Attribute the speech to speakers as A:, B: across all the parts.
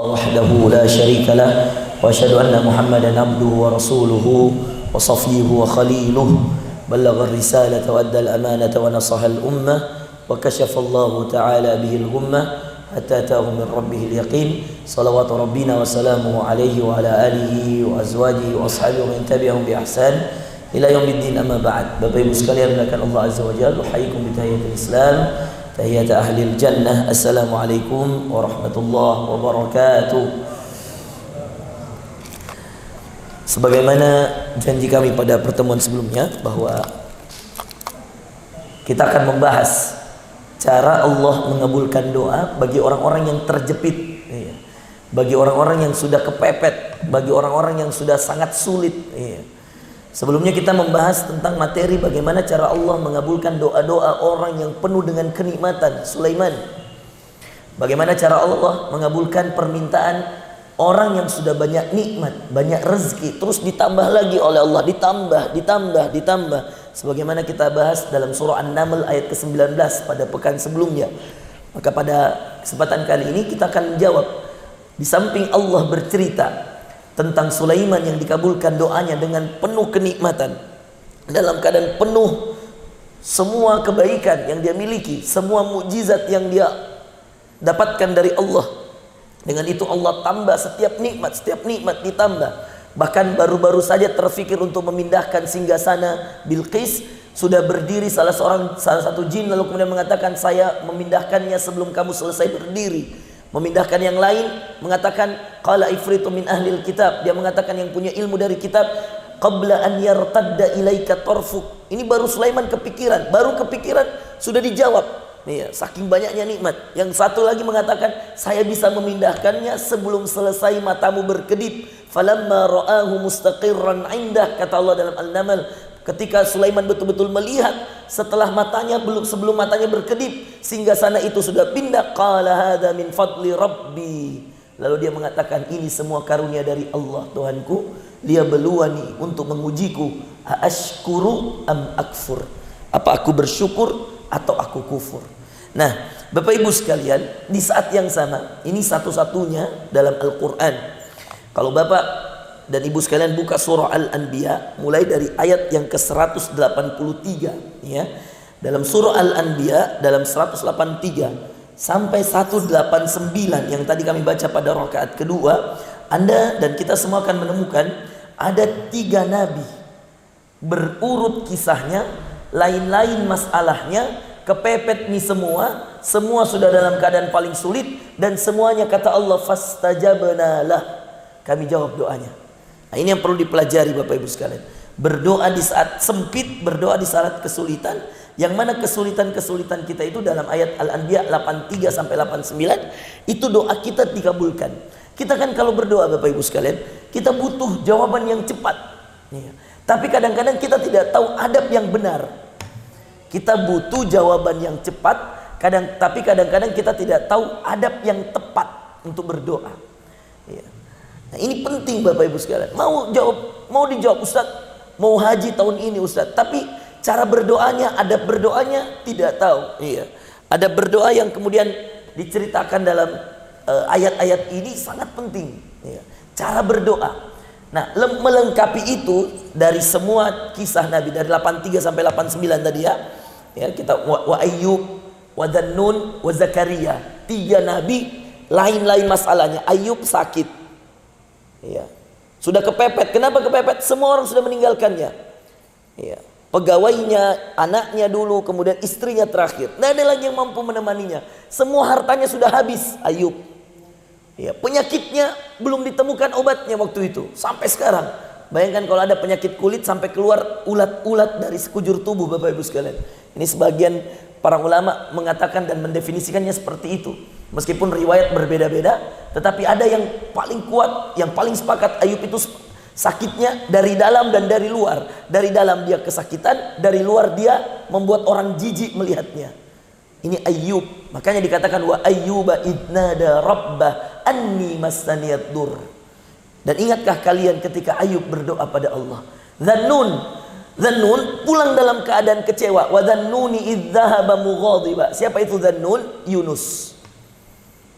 A: وحده لا شريك له وأشهد أن محمدا عبده ورسوله وصفيه وخليله بلغ الرسالة وأدى الأمانة ونصح الأمة وكشف الله تعالى به الغمة حتى أتاه من ربه اليقين صلوات ربنا وسلامه عليه وعلى آله وأزواجه وأصحابه ومن تبعهم بإحسان إلى يوم الدين. أما بعد. Bapak Ibu sekalian dimuliakan Allah Azza wa Jalla, uhayikum bi tahiyatil Islam, tahiyat ahlil jannah. Assalamualaikum warahmatullahi wabarakatuh. Sebagaimana janji kami pada pertemuan sebelumnya bahwa kita akan membahas cara Allah mengabulkan doa bagi orang-orang yang terjepit, bagi orang-orang yang sudah kepepet, bagi orang-orang yang sudah sangat sulit. Sebelumnya kita membahas tentang materi bagaimana cara Allah mengabulkan doa-doa orang yang penuh dengan kenikmatan. Sulaiman, bagaimana cara Allah mengabulkan permintaan orang yang sudah banyak nikmat, banyak rezeki, terus ditambah lagi oleh Allah, ditambah. Sebagaimana kita bahas dalam surah An-Naml ayat ke-19 pada pekan sebelumnya. Maka pada kesempatan kali ini kita akan menjawab, di samping Allah bercerita tentang Sulaiman yang dikabulkan doanya dengan penuh kenikmatan, dalam keadaan penuh semua kebaikan yang dia miliki, semua mukjizat yang dia dapatkan dari Allah. Dengan itu Allah tambah setiap nikmat ditambah. Bahkan baru-baru saja terfikir untuk memindahkan singgasana Bilqis, sudah berdiri salah satu jin lalu kemudian mengatakan, saya memindahkannya sebelum kamu selesai berdiri. Memindahkan yang lain mengatakan, qala ifritu min ahlil kitab, dia mengatakan yang punya ilmu dari kitab, qabla an yartadda ilaika tarfuk. Ini baru Sulaiman kepikiran, sudah dijawab. Saking banyaknya nikmat. Yang satu lagi mengatakan, saya bisa memindahkannya sebelum selesai matamu berkedip. Falamma ra'ahu mustaqirran indah, kata Allah dalam Al-Naml, ketika Sulaiman betul-betul melihat sebelum matanya berkedip, singgasana itu sudah pindah, qala hadza min fadli rabbi. Lalu dia mengatakan, ini semua karunia dari Allah Tuhanku, dia beluani untuk mengujiku, aashkuru am akfur, apa aku bersyukur atau aku kufur. Nah, Bapak Ibu sekalian, di saat yang sama, ini satu-satunya dalam Al-Quran. Kalau Bapak dan Ibu sekalian buka surah Al-Anbiya mulai dari ayat yang ke-183, ya. Dalam surah Al-Anbiya dalam 183 sampai 189 yang tadi kami baca pada rakaat kedua, Anda dan kita semua akan menemukan ada 3 nabi berurut kisahnya, lain-lain masalahnya, kepepet nih semua sudah dalam keadaan paling sulit, dan semuanya kata Allah, fastajabna lah, kami jawab doanya. Nah, ini yang perlu dipelajari Bapak Ibu sekalian. Berdoa di saat sempit, berdoa di saat kesulitan, yang mana kesulitan-kesulitan kita itu dalam ayat Al-Anbiya 83 sampai 89 itu doa kita dikabulkan. Kita kan kalau berdoa Bapak Ibu sekalian, kita butuh jawaban yang cepat. Tapi kadang-kadang kita tidak tahu adab yang benar. Kita butuh jawaban yang cepat, tapi kadang-kadang kita tidak tahu adab yang tepat untuk berdoa. Nah, ini penting Bapak Ibu sekalian. Mau dijawab Ustaz, mau haji tahun ini Ustaz, tapi cara berdoanya, adab berdoanya tidak tahu. Adab berdoa yang kemudian diceritakan dalam ayat-ayat ini sangat penting. Cara berdoa. Nah, melengkapi itu dari semua kisah Nabi dari 83 sampai 89 tadi ya. Kita wa Ayyub, wa Dhannun, wa Zakaria. 3 nabi lain-lain masalahnya. Ayyub sakit. Sudah kepepet. Kenapa kepepet? Semua orang sudah meninggalkannya. Pegawainya, anaknya dulu, kemudian istrinya terakhir. Tidak ada lagi yang mampu menemaninya. Semua hartanya sudah habis. Ayyub. Penyakitnya belum ditemukan obatnya waktu itu sampai sekarang. Bayangkan kalau ada penyakit kulit sampai keluar ulat-ulat dari sekujur tubuh Bapak Ibu sekalian. Ini sebagian para ulama mengatakan dan mendefinisikannya seperti itu. Meskipun riwayat berbeda-beda, tetapi ada yang paling kuat, yang paling sepakat, Ayub itu sakitnya dari dalam dan dari luar. Dari dalam dia kesakitan, dari luar dia membuat orang jijik melihatnya. Ini Ayub. Makanya dikatakan wa ayyuba idnada rabbah anni massaniyad dur. Dan ingatkah kalian ketika Ayub berdoa pada Allah? Dhannun pulang dalam keadaan kecewa. Wa dhannuni idz dhahaba mughadiba. Siapa itu Dhannun? Yunus.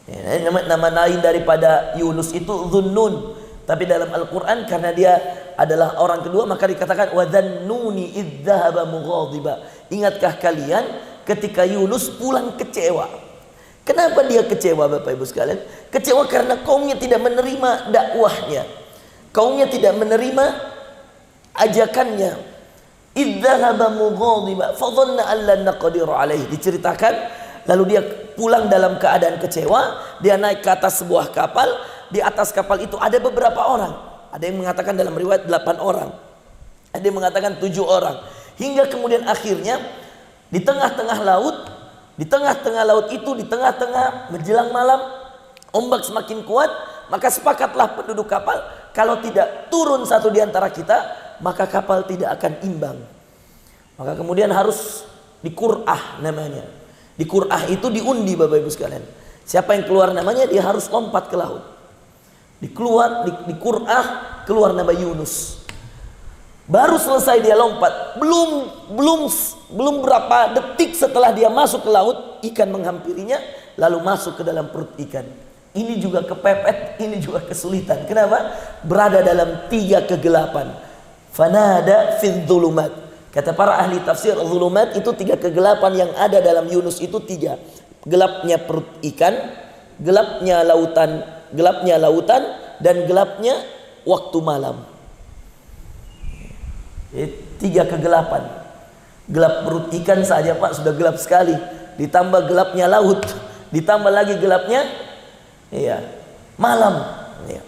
A: Ya, nama lain daripada Yunus itu Dhunnun, tapi dalam Al-Quran karena dia adalah orang kedua maka dikatakan wa dhannuni idz dhahaba mughadiba. Ingatkah kalian ketika Yunus pulang kecewa? Kenapa dia kecewa Bapak Ibu sekalian? Kecewa karena kaumnya tidak menerima dakwahnya, kaumnya tidak menerima ajakannya. Idz dhahaba mughadiba fa dhanna an lan naqdir alaihi. Diceritakan lalu dia pulang dalam keadaan kecewa. Dia naik ke atas sebuah kapal. Di atas kapal itu ada beberapa orang. Ada yang mengatakan dalam riwayat 8 orang, ada yang mengatakan 7 orang. Hingga kemudian akhirnya di tengah-tengah laut, di tengah-tengah laut itu, di tengah-tengah menjelang malam, ombak semakin kuat. Maka sepakatlah penduduk kapal, kalau tidak turun satu di antara kita, maka kapal tidak akan imbang. Maka kemudian harus dikur'ah namanya. Di Qur'ah itu diundi Bapak Ibu sekalian. Siapa yang keluar namanya dia harus lompat ke laut. Di Qur'ah keluar nama Yunus. Baru selesai dia lompat, belum berapa detik setelah dia masuk ke laut, ikan menghampirinya lalu masuk ke dalam perut ikan. Ini juga kepepet, ini juga kesulitan. Kenapa? Berada dalam 3 kegelapan. Fanada fil dhulumat. Kata para ahli tafsir, dhulumat itu 3 kegelapan yang ada dalam Yunus itu 3. Gelapnya perut ikan, gelapnya lautan dan gelapnya waktu malam. 3 kegelapan. Gelap perut ikan saja Pak sudah gelap sekali. Ditambah gelapnya laut, ditambah lagi gelapnya malam.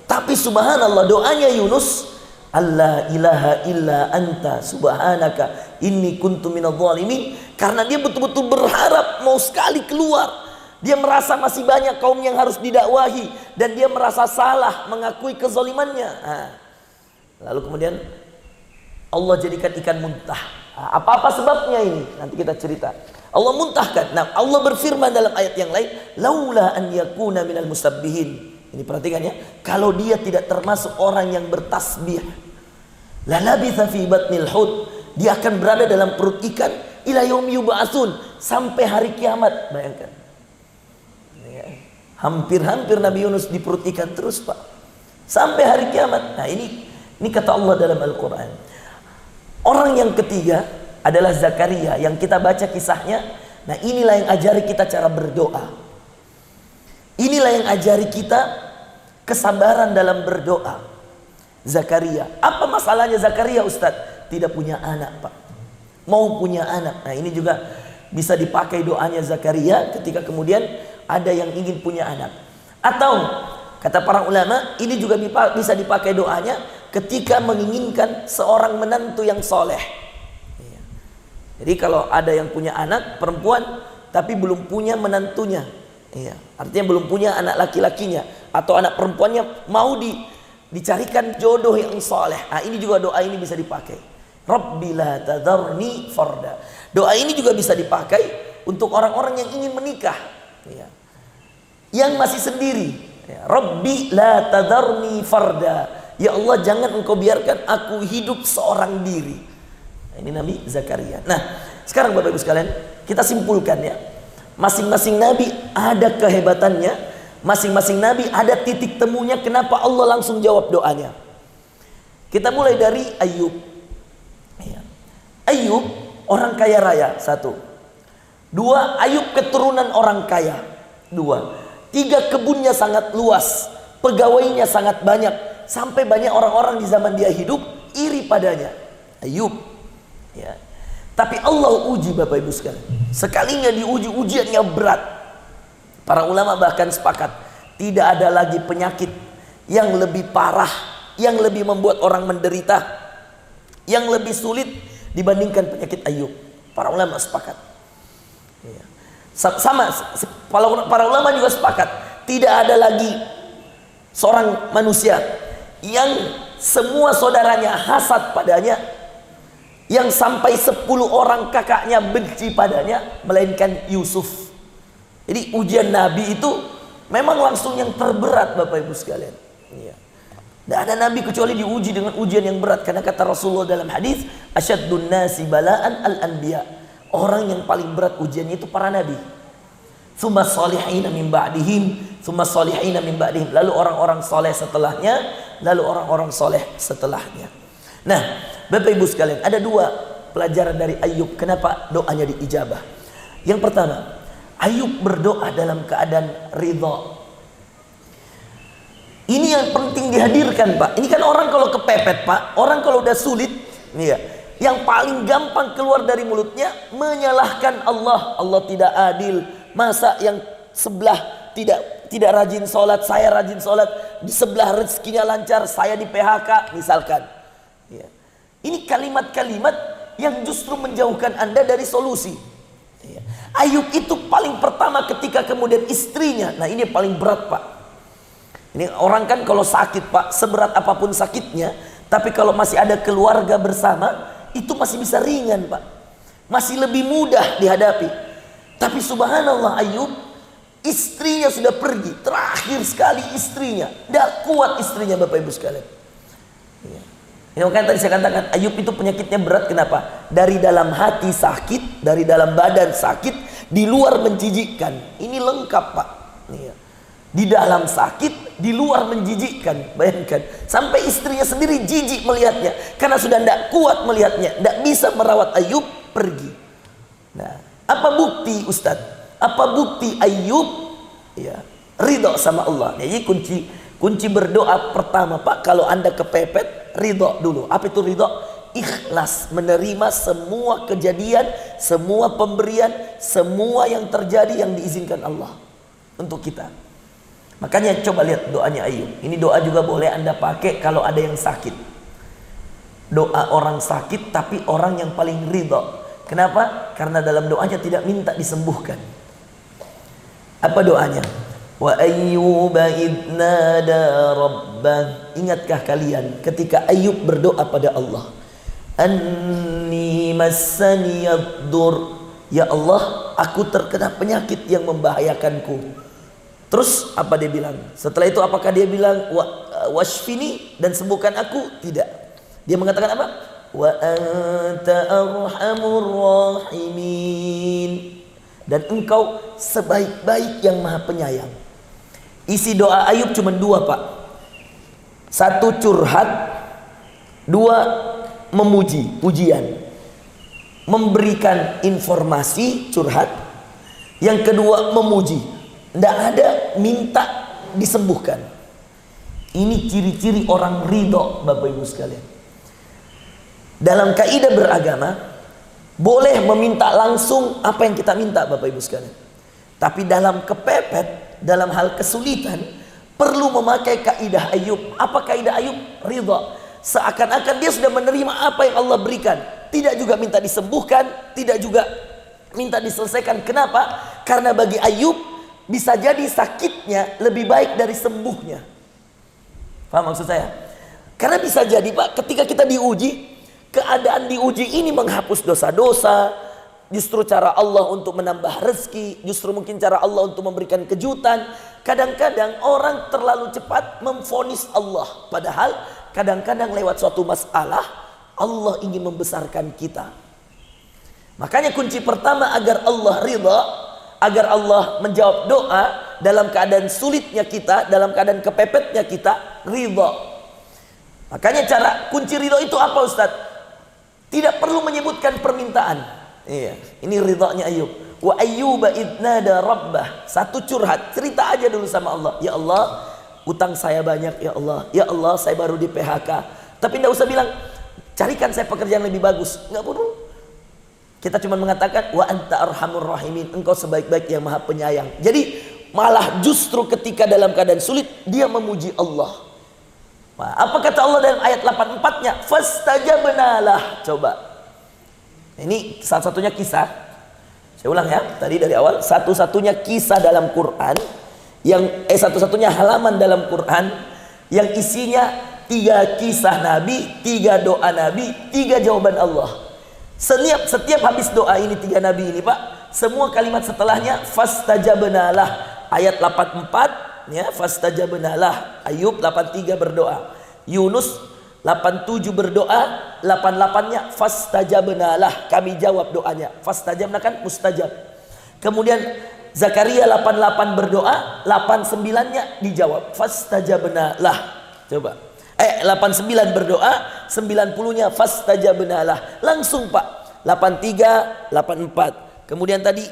A: Tapi subhanallah doanya Yunus, Allah ilaha illa anta subhanaka inni kuntu minadh dhalimin. Karena dia betul-betul berharap mau sekali keluar. Dia merasa masih banyak kaum yang harus didakwahi dan dia merasa salah mengakui kezalimannya. Lalu kemudian Allah jadikan ikan muntah. Apa-apa sebabnya ini? Nanti kita cerita. Allah muntahkan. Nah, Allah berfirman dalam ayat yang lain, laula an yakuna minal musabbihin. Ini perhatikan ya. Kalau dia tidak termasuk orang yang bertasbih, la labitha fi batnil hut. Dia akan berada dalam perut ikan ila yaumi yub'atsun, sampai hari kiamat. Bayangkan. Hampir-hampir Nabi Yunus di perut ikan terus Pak, sampai hari kiamat. Nah ini kata Allah dalam Al-Quran. Orang yang ketiga adalah Zakaria yang kita baca kisahnya. Nah inilah yang ajari kita cara berdoa. Inilah yang ajari kita kesabaran dalam berdoa. Zakaria, apa masalahnya Zakaria Ustadz? Tidak punya anak Pak, mau punya anak. Nah ini juga bisa dipakai doanya Zakaria ketika kemudian ada yang ingin punya anak. Atau kata para ulama ini juga bisa dipakai doanya ketika menginginkan seorang menantu yang soleh. Jadi kalau ada yang punya anak perempuan tapi belum punya menantunya, artinya belum punya anak laki-lakinya atau anak perempuannya, mau dicarikan jodoh yang soleh. Nah ini juga doa ini bisa dipakai. Rabbi la tadharni farda. Doa ini juga bisa dipakai untuk orang-orang yang ingin menikah, yang masih sendiri. Rabbi la tadharni farda. Ya Allah jangan engkau biarkan aku hidup seorang diri. Ini Nabi Zakaria. Nah sekarang Bapak Ibu sekalian kita simpulkan ya. Masing-masing Nabi ada kehebatannya. Masing-masing Nabi ada titik temunya kenapa Allah langsung jawab doanya. Kita mulai dari Ayub. Ayub orang kaya raya, 1. 2, Ayub keturunan orang kaya. 2, 3, kebunnya sangat luas, pegawainya sangat banyak, sampai banyak orang-orang di zaman dia hidup iri padanya. Ayub. Tapi Allah uji Bapak Ibu sekalian. Sekalinya diuji, ujiannya berat. Para ulama bahkan sepakat tidak ada lagi penyakit yang lebih parah, yang lebih membuat orang menderita, yang lebih sulit dibandingkan penyakit Ayub. Para ulama sepakat. Sama para ulama juga sepakat tidak ada lagi seorang manusia yang semua saudaranya hasad padanya, yang sampai 10 orang kakaknya benci padanya, melainkan Yusuf. Jadi ujian Nabi itu memang langsung yang terberat Bapak Ibu sekalian. Tidak ada Nabi kecuali diuji dengan ujian yang berat. Karena kata Rasulullah dalam hadis, asyaddun nasi bala'an al-anbiya. Orang yang paling berat ujiannya itu para Nabi. tsumma sholihina min ba'dihim, tsumma sholihina min ba'dihim. Lalu orang-orang soleh setelahnya, lalu orang-orang soleh setelahnya. Nah, Bapak Ibu sekalian, ada dua pelajaran dari Ayub kenapa doanya diijabah. Yang pertama, Ayub berdoa dalam keadaan ridha. Ini yang penting dihadirkan, Pak. Ini kan orang kalau kepepet, Pak, orang kalau udah sulit, nih ya, yang paling gampang keluar dari mulutnya menyalahkan Allah. Allah tidak adil. Masa yang sebelah tidak rajin sholat, saya rajin sholat, di sebelah rezekinya lancar, saya di PHK misalkan. Ya. Ini kalimat-kalimat yang justru menjauhkan Anda dari solusi. Ya. Ayub itu paling pertama ketika kemudian istrinya, nah ini paling berat, Pak. Ini orang kan kalau sakit, Pak, seberat apapun sakitnya, tapi kalau masih ada keluarga bersama, itu masih bisa ringan, Pak. Masih lebih mudah dihadapi. Tapi subhanallah, Ayub, istrinya sudah pergi. Terakhir sekali istrinya. Tidak kuat istrinya, Bapak Ibu sekalian. Ya. Ini makanya tadi saya katakan, Ayub itu penyakitnya berat. Kenapa? Dari dalam hati sakit, dari dalam badan sakit, di luar menjijikkan. Ini lengkap, Pak. Ya. Di dalam sakit, di luar menjijikkan. Bayangkan, sampai istrinya sendiri jijik melihatnya, karena sudah tidak kuat melihatnya, tidak bisa merawat Ayub, pergi. Nah, apa bukti, Ustadz? Apa bukti Ayub ya ridho sama Allah? Jadi kunci berdoa pertama, Pak, kalau Anda kepepet, ridho dulu. Apa itu ridho? Ikhlas menerima semua kejadian, semua pemberian, semua yang terjadi yang diizinkan Allah untuk kita. Makanya coba lihat doanya Ayub. Ini doa juga boleh Anda pakai kalau ada yang sakit. Doa orang sakit tapi orang yang paling ridho. Kenapa? Karena dalam doanya tidak minta disembuhkan. Apa doanya? Wa ayyuba idnada rabbah. Ingatkah kalian ketika Ayub berdoa pada Allah? Anni massaniyad-dur. Ya Allah, aku terkena penyakit yang membahayakanku. Terus apa dia bilang? Setelah itu apakah dia bilang washfini dan sembuhkan aku? Tidak. Dia mengatakan apa? Wa anta arhamur rahimin. Dan engkau sebaik-baik yang maha penyayang. Isi doa Ayub cuma dua, Pak. Satu curhat, dua memuji, pujian. Memberikan informasi, curhat. Yang kedua memuji. Tidak ada minta disembuhkan. Ini ciri-ciri orang ridho, Bapak Ibu sekalian. Dalam kaidah beragama, boleh meminta langsung apa yang kita minta, Bapak Ibu sekalian. Tapi dalam kepepet, dalam hal kesulitan, perlu memakai kaidah Ayub. Apa kaidah Ayub? Ridho. Seakan-akan dia sudah menerima apa yang Allah berikan. Tidak juga minta disembuhkan, tidak juga minta diselesaikan. Kenapa? Karena bagi Ayub, bisa jadi sakitnya lebih baik dari sembuhnya. Paham maksud saya? Karena bisa jadi, Pak, ketika kita diuji, keadaan diuji ini menghapus dosa-dosa, justru cara Allah untuk menambah rezeki, justru mungkin cara Allah untuk memberikan kejutan. Kadang-kadang orang terlalu cepat memvonis Allah, padahal kadang-kadang lewat suatu masalah Allah ingin membesarkan kita. Makanya kunci pertama agar Allah ridha, agar Allah menjawab doa dalam keadaan sulitnya kita, dalam keadaan kepepetnya kita, ridha. Makanya cara kunci ridha itu apa, Ustaz? Tidak perlu menyebutkan permintaan. Iya, ini ridhanya Ayub. Wa ayyuba idnada rabbah. Satu curhat, cerita aja dulu sama Allah. Ya Allah, utang saya banyak, ya Allah. Ya Allah, saya baru di PHK. Tapi tidak usah bilang, carikan saya pekerjaan lebih bagus. Enggak perlu. Kita cuma mengatakan wa anta arhamur rahimin, engkau sebaik-baik yang maha penyayang. Jadi malah justru ketika dalam keadaan sulit dia memuji Allah. Nah, apa kata Allah dalam ayat 84-nya? Fastajabnalah. Coba. Ini satu-satunya kisah. Saya ulang ya, tadi dari awal, satu-satunya kisah dalam Quran yang satu-satunya halaman dalam Quran yang isinya 3 kisah Nabi, 3 doa Nabi, 3 jawaban Allah. Setiap habis doa ini 3 nabi ini, Pak, semua kalimat setelahnya fastajabnalah. Ayat 84 ya, fastajabnalah. Ayub 83 berdoa. Yunus 87 berdoa, 88-nya fastajabnalah, kami jawab doanya. Fastajabna kan mustajab. Kemudian Zakaria 88 berdoa, 89-nya dijawab. Fastajabna lah. Coba. 89 berdoa, 90-nya fastajabna lah. Langsung Pak. 83, 84. Kemudian tadi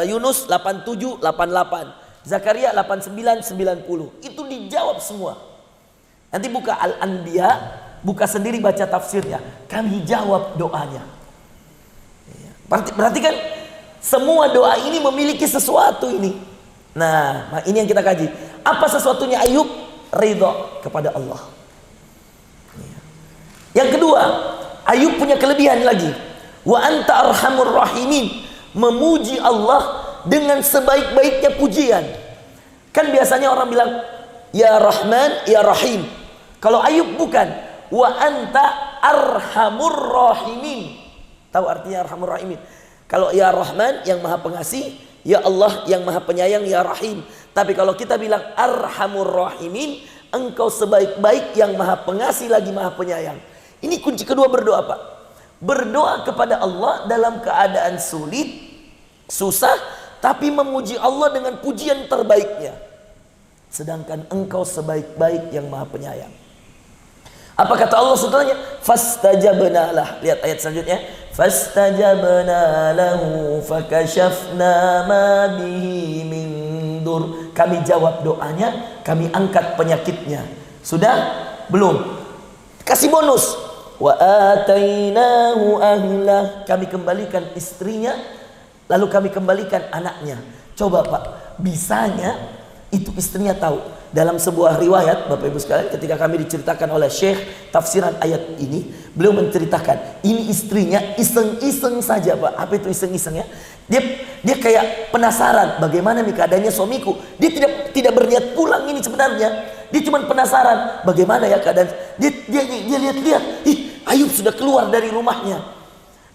A: Yunus 87, 88. Zakaria 89, 90. Itu dijawab semua. Nanti buka Al-Anbiya, buka sendiri baca tafsirnya. Kami jawab doanya. Berarti kan semua doa ini memiliki sesuatu ini. Nah, ini yang kita kaji. Apa sesuatunya Ayub? Ridha kepada Allah. Yang kedua, Ayub punya kelebihan lagi. Wa anta arhamur rahimin. Memuji Allah dengan sebaik-baiknya pujian. Kan biasanya orang bilang ya Rahman, ya Rahim. Kalau Ayub bukan. Wa anta arhamur rahimin. Tahu artinya arhamur rahimin? Kalau ya Rahman yang maha pengasih, ya Allah yang maha penyayang, ya Rahim. Tapi kalau kita bilang arhamur rahimin, engkau sebaik-baik yang maha pengasih lagi maha penyayang. Ini kunci kedua berdoa Pak. Berdoa kepada Allah dalam keadaan sulit, susah, tapi memuji Allah dengan pujian terbaiknya. Sedangkan engkau sebaik-baik yang maha penyayang. Apa kata Allah setelahnya? Fastajabna lah. Lihat ayat selanjutnya. Fastajabna lahu fakashafna ma bihi min dur. Kami jawab doanya, kami angkat penyakitnya. Sudah? Belum. Kasih bonus. Wa atainahu ahlah. Kami kembalikan istrinya, lalu kami kembalikan anaknya. Coba Pak, bisanya itu istrinya tahu. Dalam sebuah riwayat Bapak Ibu sekalian, ketika kami diceritakan oleh Syekh tafsiran ayat ini, beliau menceritakan ini istrinya iseng-iseng saja Pak. Apa itu iseng-iseng ya? Dia kayak penasaran bagaimana nih keadaannya suamiku. Dia tidak berniat pulang ini sebenarnya. Dia cuma penasaran bagaimana ya keadaan. Dia lihat-lihat, Ayub sudah keluar dari rumahnya.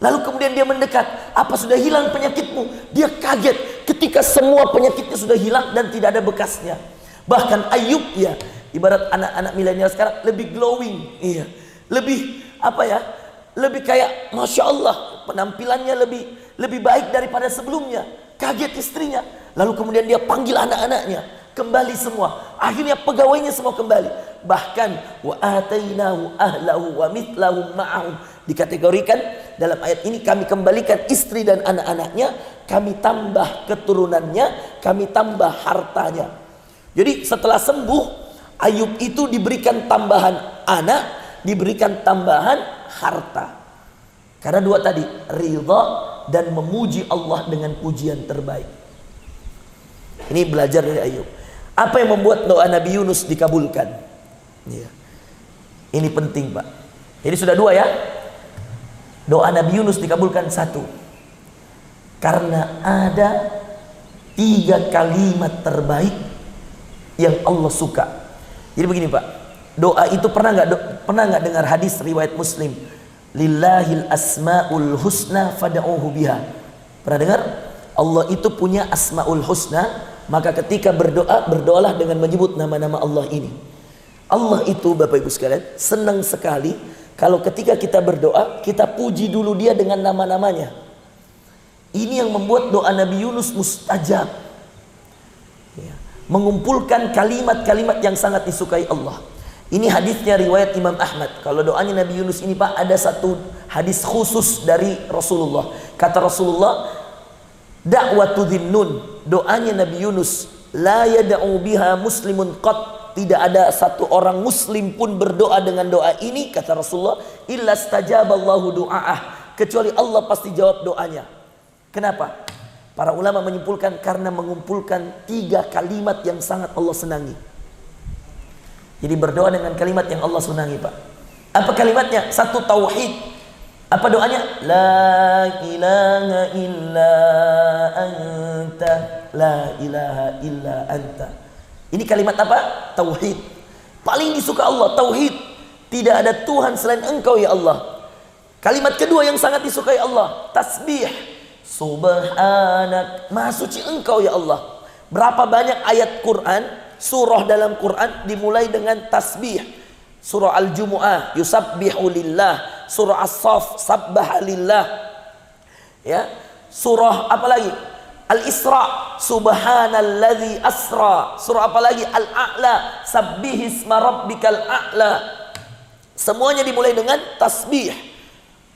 A: Lalu kemudian dia mendekat, apa sudah hilang penyakitmu? Dia kaget ketika semua penyakitnya sudah hilang dan tidak ada bekasnya. Bahkan Ayub ya, ibarat anak-anak milenial sekarang lebih glowing, iya, lebih apa ya, lebih kayak masya Allah, penampilannya lebih baik daripada sebelumnya. Kaget istrinya, lalu kemudian dia panggil anak-anaknya, kembali semua. Akhirnya pegawainya semua kembali. Bahkan wa atainahu ahlahu wa mithlahum ma'ahum, dikategorikan dalam ayat ini kami kembalikan istri dan anak-anaknya, kami tambah keturunannya, kami tambah hartanya. Jadi setelah sembuh, Ayub itu diberikan tambahan anak, diberikan tambahan harta. Karena dua tadi, ridha dan memuji Allah dengan pujian terbaik. Ini belajar dari Ayub. Apa yang membuat doa Nabi Yunus dikabulkan? Ya. Ini penting Pak. Jadi sudah dua ya. Doa Nabi Yunus dikabulkan satu. Karena ada 3 kalimat terbaik yang Allah suka. Jadi begini Pak, doa itu pernah nggak dengar hadis riwayat Muslim? Lillahil asmaul husna fad'uhu biha. Pernah dengar? Allah itu punya asmaul husna, maka ketika berdoa, berdoalah dengan menyebut nama-nama Allah ini. Allah itu Bapak Ibu sekalian senang sekali kalau ketika kita berdoa, kita puji dulu dia dengan nama-namanya. Ini yang membuat doa Nabi Yunus mustajab. Ya. Mengumpulkan kalimat-kalimat yang sangat disukai Allah. Ini hadisnya riwayat Imam Ahmad. Kalau doanya Nabi Yunus ini Pak, ada satu hadis khusus dari Rasulullah. Kata Rasulullah, da'watu dhinnun, doanya Nabi Yunus, la yada'u biha muslimun qat, tidak ada satu orang muslim pun berdoa dengan doa ini, kata Rasulullah, illa stajaballahu du'a'ah, kecuali Allah pasti jawab doanya. Kenapa? Para ulama menyimpulkan karena mengumpulkan 3 kalimat yang sangat Allah senangi. Jadi berdoa dengan kalimat yang Allah senangi Pak. Apa kalimatnya? Satu, tauhid. Apa doanya? La ilaha illa anta, la ilaha illa anta. Ini kalimat apa? Tauhid. Paling disuka Allah, tauhid. Tidak ada Tuhan selain Engkau ya Allah. Kalimat kedua yang sangat disukai Allah, tasbih. Subhanak, maha suci Engkau ya Allah. Berapa banyak ayat Quran, surah dalam Quran dimulai dengan tasbih. Surah Al-Jumu'ah, yusabbihu lillah. Surah As-Saff, sabbaha lillah. Ya. Surah apa lagi? Al-Isra, subhanalladzi asra. Surah apa lagi? Al-A'la, sabbihisma rabbikal a'la. Semuanya dimulai dengan tasbih.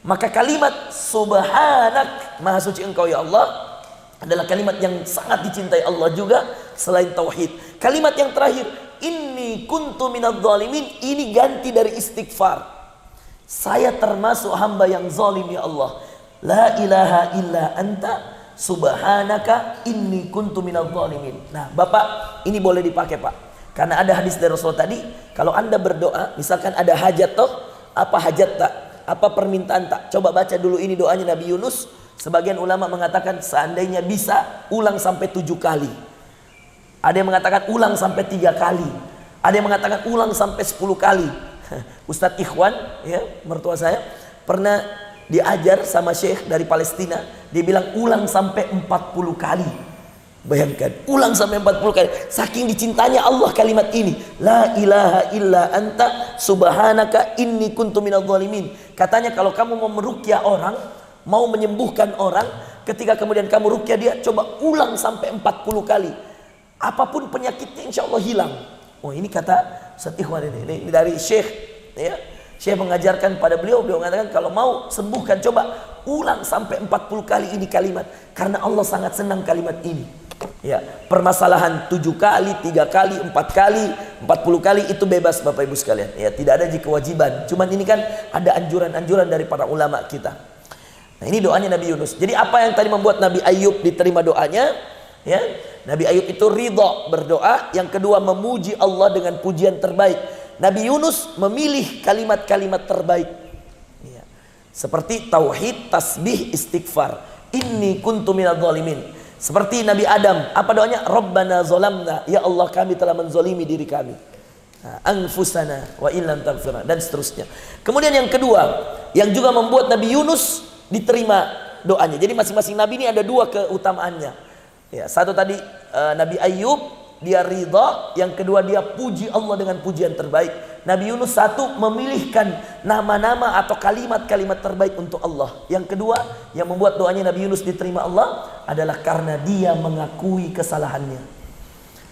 A: Maka kalimat subhanak, maha suci engkau ya Allah, adalah kalimat yang sangat dicintai Allah juga selain tauhid. Kalimat yang terakhir, inni kuntu minadz zalimin, ini ganti dari istighfar. Saya termasuk hamba yang zalim ya Allah. La ilaha illa anta subhanaka inni kuntu minadz zalimin. Nah, Bapak, ini boleh dipakai, Pak. Karena ada hadis dari Rasul tadi, kalau Anda berdoa, misalkan ada hajat toh, apa hajat tak? Apa permintaan tak? Coba baca dulu ini doanya Nabi Yunus. Sebagian ulama mengatakan seandainya bisa ulang sampai 7 kali. Ada yang mengatakan ulang sampai 3 kali. Ada yang mengatakan ulang sampai 10 kali. Ustadz Ikhwan, ya, mertua saya, pernah diajar sama syekh dari Palestina. Dia bilang ulang sampai 40 kali. Bayangkan, ulang sampai 40 kali. Saking dicintanya Allah kalimat ini. La ilaha illa anta subhanaka inni kuntu minadz zalimin. Katanya kalau kamu mau meruqyah orang, mau menyembuhkan orang, ketika kemudian kamu ruqyah dia, coba ulang sampai 40 kali. Apapun penyakitnya insya Allah hilang. Oh, ini kata Ustaz Ikhwan ini dari syekh, ya. Syekh mengajarkan pada beliau mengatakan kalau mau sembuhkan coba ulang sampai 40 kali ini kalimat, karena Allah sangat senang kalimat ini. Ya, permasalahan 7 kali, 3 kali, 4 kali, 40 kali itu bebas Bapak Ibu sekalian. Ya, tidak ada kewajiban. Cuman ini kan ada anjuran-anjuran dari para ulama kita. Nah, ini doanya Nabi Yunus. Jadi apa yang tadi membuat Nabi Ayub diterima doanya? Ya, Nabi Ayub itu ridha berdoa. Yang kedua, memuji Allah dengan pujian terbaik. Nabi Yunus memilih kalimat-kalimat terbaik. Ya. Seperti tauhid, tasbih, istighfar. Inni kuntu minadz zalimin. Seperti Nabi Adam, apa doanya? Rabbana zalamna, ya Allah kami telah menzalimi diri kami. Anfusana wa illam taghfir, dan seterusnya. Kemudian yang kedua, yang juga membuat Nabi Yunus diterima doanya. Jadi masing-masing nabi ini ada 2 keutamaannya. Ya, satu tadi Nabi Ayub dia ridha, yang kedua dia puji Allah dengan pujian terbaik. Nabi Yunus satu memilihkan nama-nama atau kalimat-kalimat terbaik untuk Allah. Yang kedua yang membuat doanya Nabi Yunus diterima Allah adalah karena dia mengakui kesalahannya,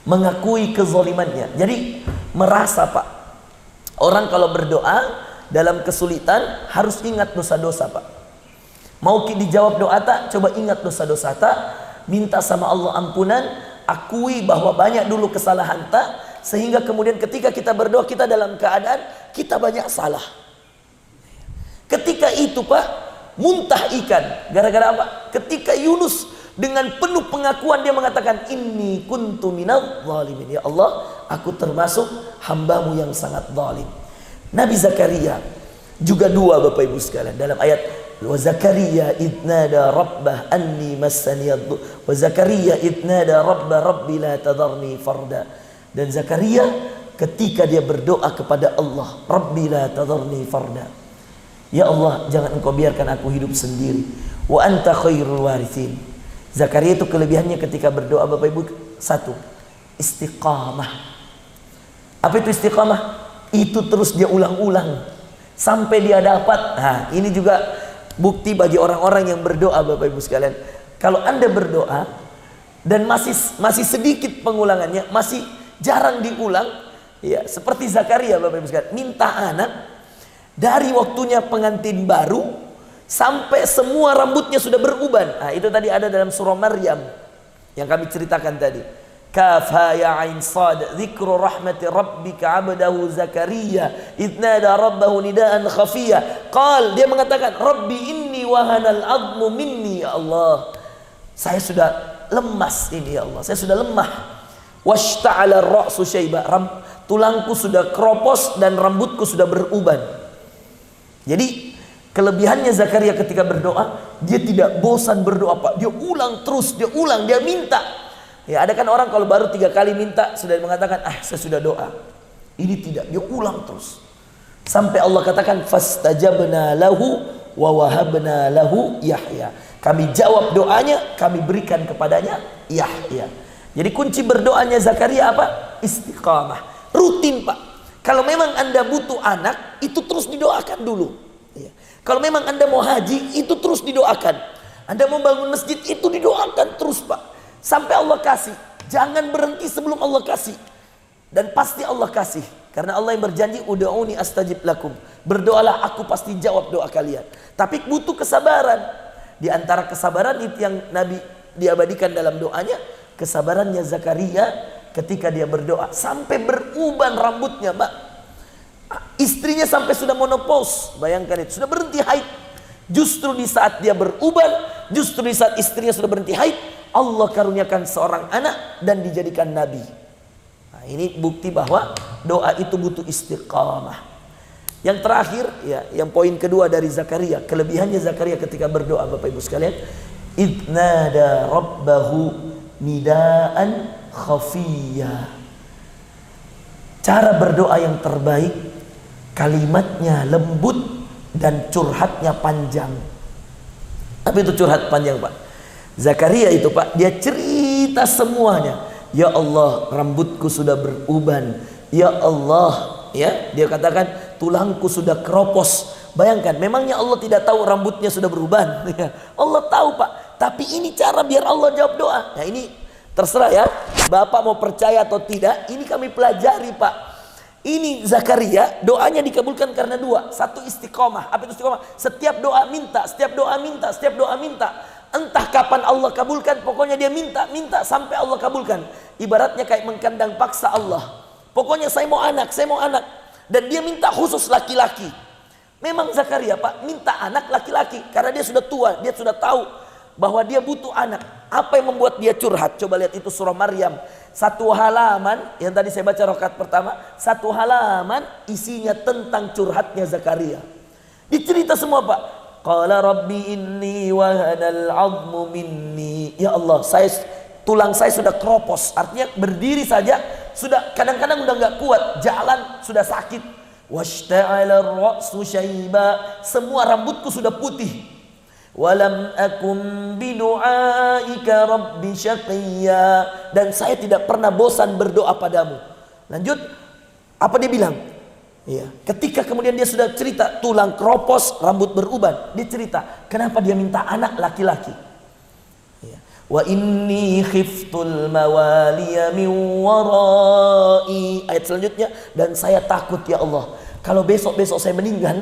A: mengakui kezalimannya. Jadi merasa, Pak, orang kalau berdoa dalam kesulitan harus ingat dosa-dosa, Pak. Mau dijawab doa tak? Coba ingat dosa-dosa tak, minta sama Allah ampunan, akui bahwa banyak dulu kesalahan tak, sehingga kemudian ketika kita berdoa kita dalam keadaan kita banyak salah. Ketika itu, Pak, muntah ikan. Gara-gara apa? Ketika Yunus dengan penuh pengakuan dia mengatakan inni kuntu minadz zalimin, ya Allah aku termasuk hambamu yang sangat zalim. Nabi Zakaria juga 2 Bapak Ibu sekalian dalam ayat wa Zakaria idnada rabbah anni massaniyad wa Zakaria idnada rabbi la tadharni farda. Dan Zakaria ketika dia berdoa kepada Allah, Rabbi la tadharni farda, ya Allah jangan engkau biarkan aku hidup sendiri, wa anta khairul warithin. Zakaria itu kelebihannya ketika berdoa Bapak Ibu, satu, istiqamah. Apa itu istiqamah? Itu terus dia ulang-ulang sampai dia dapat. Nah, ini juga bukti bagi orang-orang yang berdoa Bapak Ibu sekalian. Kalau Anda berdoa dan masih sedikit pengulangannya, masih jarang diulang, ya seperti Zakaria Bapak Ibu sekalian, minta anak dari waktunya pengantin baru sampai semua rambutnya sudah beruban. Nah, itu tadi ada dalam surah Maryam yang kami ceritakan tadi. Kaf ha ya ain sad dzikru rahmati rabbika 'abdahu Zakaria idnada rabbahu nidaan khafiyya. Dia mengatakan Rabbi inni wahanal 'azmu minni, ya Allah saya sudah lemas ini, ya Allah saya sudah lemah. Washta'ala ar-ra'su syaiba, tulangku sudah keropos dan rambutku sudah beruban. Jadi kelebihannya Zakaria ketika berdoa, dia tidak bosan berdoa, Pak. Dia ulang terus, dia ulang, dia minta. Ya, ada kan orang kalau baru 3 kali minta sudah mengatakan, saya sudah doa. Ini tidak, dia ulang terus. Sampai Allah katakan fastajabna lahu wa wahabna lahu Yahya. Kami jawab doanya, kami berikan kepadanya Yahya. Jadi kunci berdoanya Zakaria apa? Istiqamah. Rutin, Pak. Kalau memang Anda butuh anak, itu terus didoakan dulu. Ya. Kalau memang Anda mau haji, itu terus didoakan. Anda mau bangun masjid, itu didoakan terus, Pak. sampai Allah kasih. Jangan berhenti sebelum Allah kasih. Dan pasti Allah kasih. Karena Allah yang berjanji, ud'uni astajib lakum. Berdoalah, aku pasti jawab doa kalian. Tapi butuh kesabaran. Di antara kesabaran itu yang Nabi diabadikan dalam doanya, kesabarannya Zakaria ketika dia berdoa. Sampai beruban rambutnya, Mbak. Istrinya sampai sudah menopause. Bayangkan itu, sudah berhenti haid. Justru di saat dia beruban, justru di saat istrinya sudah berhenti haid, Allah karuniakan seorang anak dan dijadikan nabi. Nah, ini bukti bahwa doa itu butuh istiqamah. Yang terakhir, ya, yang poin kedua dari Zakaria, kelebihannya Zakaria ketika berdoa, Bapak Ibu sekalian, idnada rabbahu nidaan khafiyya. Cara berdoa yang terbaik, kalimatnya lembut dan curhatnya panjang. Tapi itu curhat panjang, Pak. Zakaria itu, Pak, dia cerita semuanya. Ya Allah, rambutku sudah beruban. Ya Allah, ya, dia katakan tulangku sudah keropos. Bayangkan, memangnya Allah tidak tahu rambutnya sudah beruban? Allah tahu, Pak. Tapi ini cara biar Allah jawab doa. Nah, ini terserah ya, Bapak mau percaya atau tidak. Ini kami pelajari, Pak. Ini Zakaria, doanya dikabulkan karena dua. Satu, istiqomah. Apa itu istiqomah? Setiap doa minta, setiap doa minta, setiap doa minta. Entah kapan Allah kabulkan, pokoknya dia minta sampai Allah kabulkan. Ibaratnya kayak mengkandang paksa Allah. Pokoknya saya mau anak, saya mau anak. Dan dia minta khusus laki-laki. Memang Zakaria, Pak, minta anak laki-laki karena dia sudah tua, dia sudah tahu bahwa dia butuh anak. Apa yang membuat dia curhat? Coba lihat itu surah Maryam. Satu halaman, yang tadi saya baca rakaat pertama, satu halaman isinya tentang curhatnya Zakaria. Dicerita semua, Pak. Qala rabbi inni wahanal 'azmu minni. Ya Allah, tulang saya sudah keropos. Artinya berdiri saja sudah kadang-kadang udah nggak kuat, jalan sudah sakit. Washta'ala ar-ra'su syaiba. Semua rambutku sudah putih. Walam akum bidu'aika rabbi syaqiyya. Dan saya tidak pernah bosan berdoa padamu. Lanjut, apa dia bilang? Ya, ketika kemudian dia sudah cerita tulang keropos, rambut beruban, dia cerita kenapa dia minta anak laki-laki. Ya. Wa inni khiftul mawaliya min warai. Ayat selanjutnya, dan saya takut ya Allah, kalau besok-besok saya meninggal,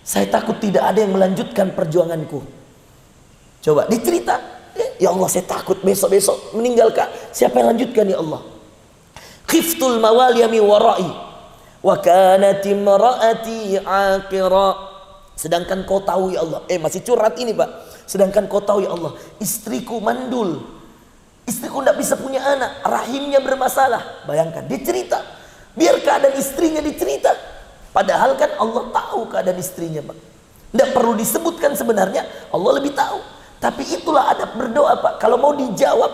A: saya takut tidak ada yang melanjutkan perjuanganku. Coba dicerita, ya Allah, saya takut besok-besok meninggal, Kak. Siapa yang lanjutkan ya Allah? Khiftul mawaliya min warai wa kanat imraati aqira. Sedangkan kau tahu ya Allah, masih curhat ini, Pak. Sedangkan kau tahu ya Allah, istriku mandul. Istriku tidak bisa punya anak, rahimnya bermasalah. Bayangkan, dia cerita. Biar keadaan istrinya dicerita. Padahal kan Allah tahu keadaan istrinya, Pak. Tidak perlu disebutkan sebenarnya, Allah lebih tahu. Tapi itulah adab berdoa, Pak. Kalau mau dijawab,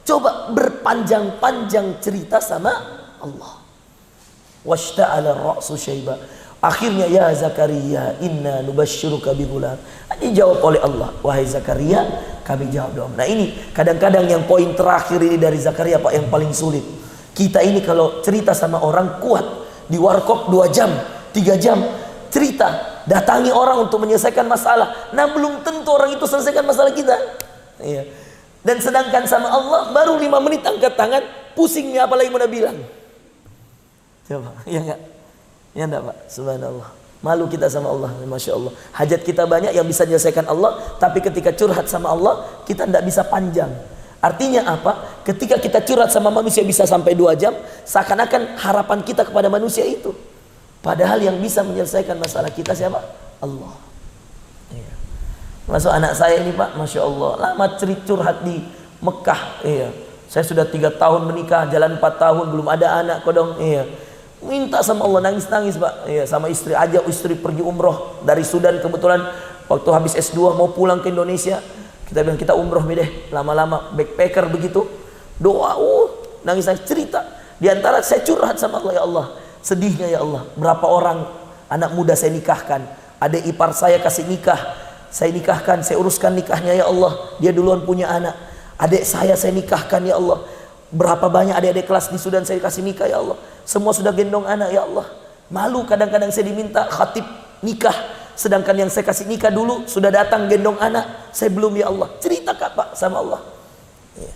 A: coba berpanjang-panjang cerita sama Allah. Washta'ala ar-ra'su syaiba. Akhirnya, ya Zakaria, inna nubashshiruka bi ghulam. Dijawab oleh Allah, wahai Zakaria, kami jawab doa. Nah, ini kadang-kadang yang poin terakhir ini dari Zakaria, Pak, yang paling sulit. Kita ini kalau cerita sama orang kuat, di warkop 2 jam, 3 jam cerita, datangi orang untuk menyelesaikan masalah. Nah, belum tentu orang itu selesaikan masalah kita. Iya. Dan sedangkan sama Allah baru 5 menit angkat tangan, pusingnya apalagi mau bilang. Coba, ya enggak? Ya enggak, Pak? Subhanallah. Malu kita sama Allah, Masya Allah. Hajat kita banyak yang bisa menyelesaikan Allah, tapi ketika curhat sama Allah, kita tidak bisa panjang. Artinya apa? Ketika kita curhat sama manusia bisa sampai 2 jam, seakan-akan harapan kita kepada manusia itu. Padahal yang bisa menyelesaikan masalah kita siapa? Allah. Iya. Masuk anak saya ini, Pak, Masya Allah, lama curhat di Mekah. Iya. Saya sudah 3 tahun menikah, jalan 4 tahun, belum ada anak kodong. Iya. Minta sama Allah, nangis-nangis, Pak. Iya, sama istri, ajak istri pergi umroh dari Sudan. Kebetulan waktu habis S2 mau pulang ke Indonesia, kita bilang kita umroh deh, lama-lama backpacker begitu. Doa, nangis-nangis cerita. Di antara saya curhat sama Allah, ya Allah, sedihnya ya Allah, berapa orang anak muda saya nikahkan, adik ipar saya kasih nikah, saya nikahkan, saya uruskan nikahnya ya Allah, dia duluan punya anak. Adik saya nikahkan ya Allah, berapa banyak adik-adik kelas di Sudan saya kasih nikah ya Allah, semua sudah gendong anak ya Allah. Malu kadang-kadang saya diminta khatib nikah, sedangkan yang saya kasih nikah dulu sudah datang gendong anak, saya belum ya Allah. Cerita, Kak, Pak, sama Allah. Ya.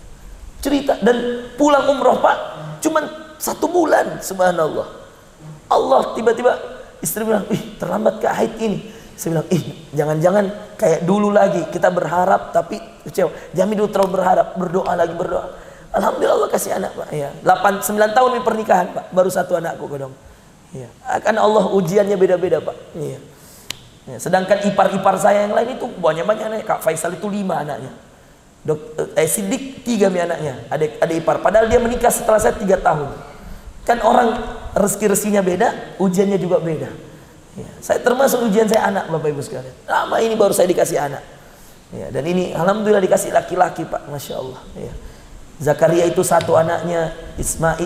A: cerita, dan pulang umroh Pak cuman 1 bulan. Subhanallah. Allah tiba-tiba istri bilang, ih terlambat ke haid ini. Saya bilang, ih jangan-jangan kayak dulu lagi, kita berharap tapi kecewa. Jangan dulu terlalu berharap, berdoa lagi, berdoa. Alhamdulillah Allah kasih anak Pak. Ya, 8-9 tahun ini pernikahan Pak, baru 1 anakku kodong. Ya, karena Allah ujiannya beda-beda Pak. Ya. Ya, sedangkan ipar-ipar saya yang lain itu banyak-banyak anaknya. Kak Faisal itu 5 anaknya. Siddiq 3 anaknya, adik ipar. Padahal dia menikah setelah saya 3 tahun. Kan orang rezeki-rezekinya beda, ujiannya juga beda. Ya, saya termasuk ujian saya anak Bapak Ibu sekalian. Lama ini baru saya dikasih anak. Ya, dan ini alhamdulillah dikasih laki-laki Pak, masya Allah. Ya. Zakaria itu 1 anaknya,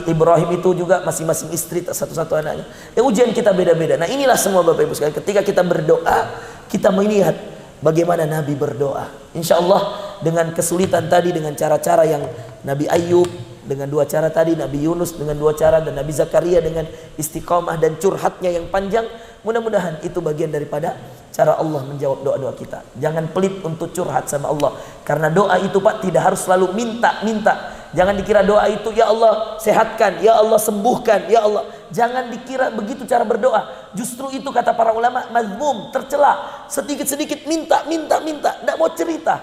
A: Ibrahim itu juga masing-masing istri satu-satu anaknya. Ya, ujian kita beda-beda. Nah inilah semua Bapak Ibu sekalian. Ketika kita berdoa, kita melihat bagaimana Nabi berdoa. Insya Allah dengan kesulitan tadi, dengan cara-cara yang Nabi Ayub dengan 2 cara tadi, Nabi Yunus dengan 2 cara, dan Nabi Zakaria dengan istiqomah dan curhatnya yang panjang. Mudah-mudahan itu bagian daripada cara Allah menjawab doa-doa kita. Jangan pelit untuk curhat sama Allah, karena doa itu Pak tidak harus selalu minta-minta. Jangan dikira doa itu ya Allah sehatkan, ya Allah sembuhkan, ya Allah. Jangan dikira begitu cara berdoa. Justru itu kata para ulama mazmum, tercela. Sedikit-sedikit minta. Tidak mau cerita.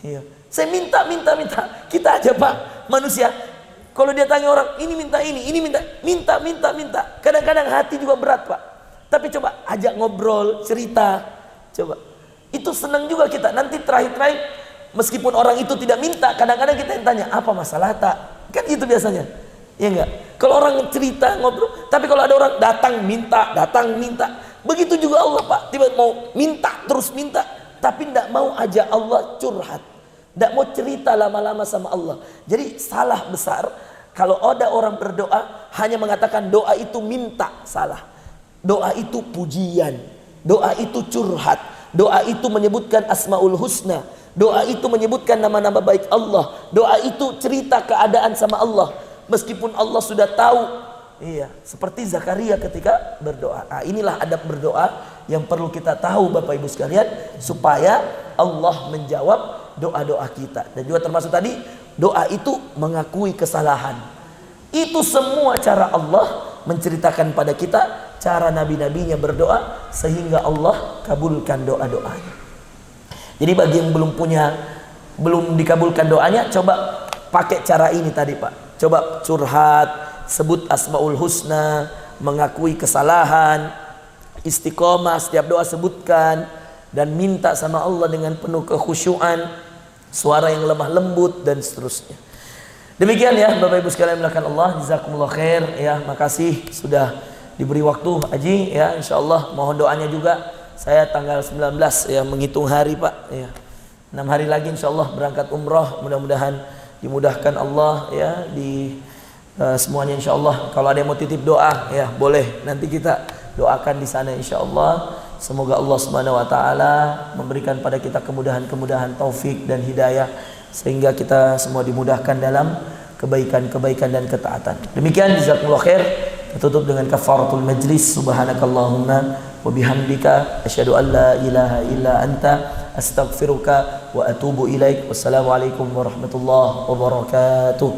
A: Iya. Saya minta. Kita aja Pak manusia, kalau dia tanya orang ini minta ini minta. Kadang-kadang hati juga berat Pak. Tapi coba ajak ngobrol, cerita. Coba. Itu senang juga kita. Nanti terakhir meskipun orang itu tidak minta, kadang-kadang kita yang tanya, apa masalah tak? Kan itu biasanya. Ya enggak? Kalau orang cerita, ngobrol. Tapi kalau ada orang datang minta. Begitu juga Allah Pak. Tiba mau minta, terus minta. Tapi tidak mau ajak Allah curhat. Tidak mau cerita lama-lama sama Allah. Jadi salah besar kalau ada orang berdoa hanya mengatakan doa itu minta. Salah. Doa itu pujian, doa itu curhat, doa itu menyebutkan asmaul husna, doa itu menyebutkan nama-nama baik Allah, doa itu cerita keadaan sama Allah meskipun Allah sudah tahu. Iya, seperti Zakaria ketika berdoa. Nah, inilah adab berdoa yang perlu kita tahu Bapak Ibu sekalian, supaya Allah menjawab doa-doa kita. Dan juga termasuk tadi, doa itu mengakui kesalahan. Itu semua cara Allah menceritakan pada kita cara nabi-nabinya berdoa sehingga Allah kabulkan doa-doanya. Jadi bagi yang belum dikabulkan doanya, coba pakai cara ini tadi Pak. Coba curhat, sebut asmaul husna, mengakui kesalahan, istiqomah, setiap doa sebutkan, dan minta sama Allah dengan penuh kekhusyuan, suara yang lemah lembut, dan seterusnya. Demikian ya Bapak Ibu sekalian melakukan Allah. Jazakumullah khair ya, makasih sudah diberi waktu Haji ya. Insyaallah mohon doanya juga. Saya tanggal 19 ya, menghitung hari Pak ya. 6 hari lagi insyaallah berangkat umroh. Mudah-mudahan dimudahkan Allah ya di semuanya insyaallah. Kalau ada yang mau titip doa ya boleh, nanti kita doakan di sana insyaallah. Semoga Allah Subhanahu wa taala memberikan pada kita kemudahan-kemudahan, taufik dan hidayah, sehingga kita semua dimudahkan dalam kebaikan-kebaikan dan ketaatan. Demikian, jazakumullah khair. Tutup dengan kafaratul majlis. Subhanakallahumma wa bihamdika asyhadu an la ilaha illa anta astaghfiruka wa atubu ilaik. Wassalamualaikum warahmatullahi wabarakatuh.